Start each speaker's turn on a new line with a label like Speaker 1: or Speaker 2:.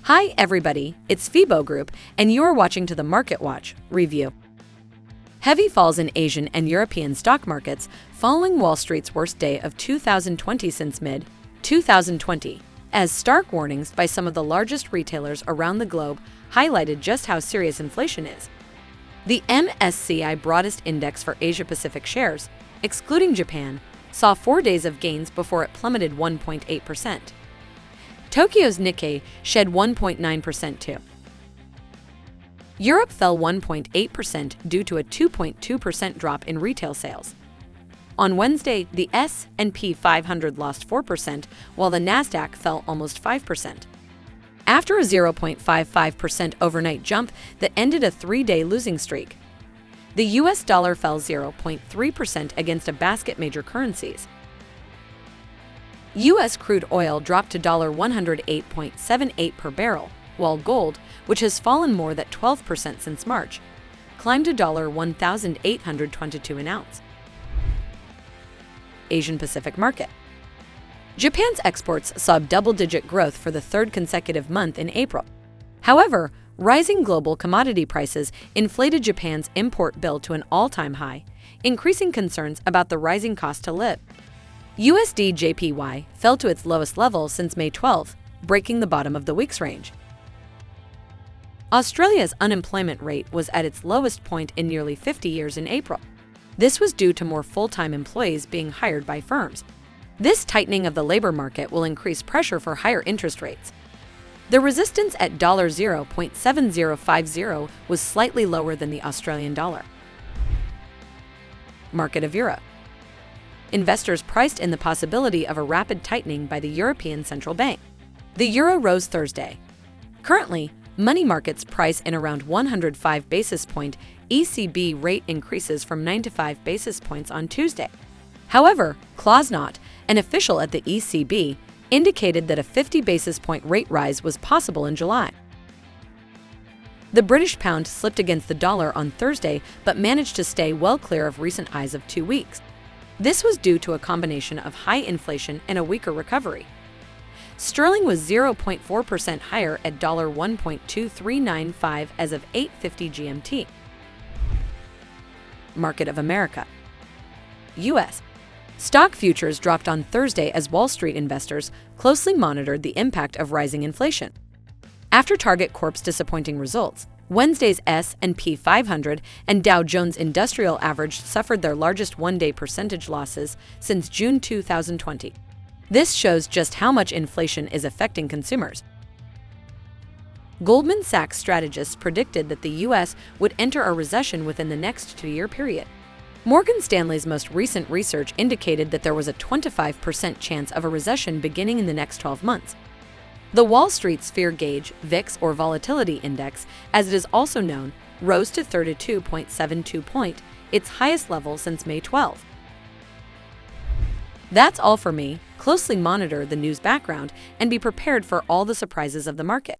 Speaker 1: Hi everybody, it's FIBO Group, and you're watching to the Market Watch review. Heavy falls in Asian and European stock markets following Wall Street's worst day of 2020 since mid-2020, as stark warnings by some of the largest retailers around the globe highlighted just how serious inflation is. The MSCI broadest index for Asia-Pacific shares, excluding Japan, saw 4 days of gains before it plummeted 1.8%. Tokyo's Nikkei shed 1.9% too. Europe fell 1.8% due to a 2.2% drop in retail sales. On Wednesday, the S&P 500 lost 4%, while the Nasdaq fell almost 5%. After a 0.55% overnight jump that ended a 3-day losing streak. The US dollar fell 0.3% against a basket major currencies. U.S. crude oil dropped to $108.78 per barrel, while gold, which has fallen more than 12% since March, climbed to $1,822 an ounce. Asian Pacific market. Japan's exports saw double-digit growth for the third consecutive month in April. However, rising global commodity prices inflated Japan's import bill to an all-time high, increasing concerns about the rising cost to live. USD JPY fell to its lowest level since May 12, breaking the bottom of the week's range. Australia's unemployment rate was at its lowest point in nearly 50 years in April. This was due to more full-time employees being hired by firms. This tightening of the labor market will increase pressure for higher interest rates. The resistance at $0.7050 was slightly lower than the Australian dollar. Market of Euro. Investors priced in the possibility of a rapid tightening by the European Central Bank. The euro rose Thursday. Currently, money markets price in around 105 basis point ECB rate increases from 95 basis points on Tuesday. However, Klaus Knot, an official at the ECB, indicated that a 50 basis point rate rise was possible in July. The British pound slipped against the dollar on Thursday but managed to stay well clear of recent highs of 2 weeks. This was due to a combination of high inflation and a weaker recovery. Sterling was 0.4% higher at $1.2395 as of 8:50 GMT. Market of America. U.S. stock futures dropped on Thursday as Wall Street investors closely monitored the impact of rising inflation. After Target Corp's disappointing results, Wednesday's S&P 500 and Dow Jones Industrial Average suffered their largest one-day percentage losses since June 2020. This shows just how much inflation is affecting consumers. Goldman Sachs strategists predicted that the U.S. would enter a recession within the next 2-year period. Morgan Stanley's most recent research indicated that there was a 25% chance of a recession beginning in the next 12 months. The Wall Street Sphere Gauge, VIX or Volatility Index, as it is also known, rose to 32.72 point, its highest level since May 12. That's all for me. Closely monitor the news background and be prepared for all the surprises of the market.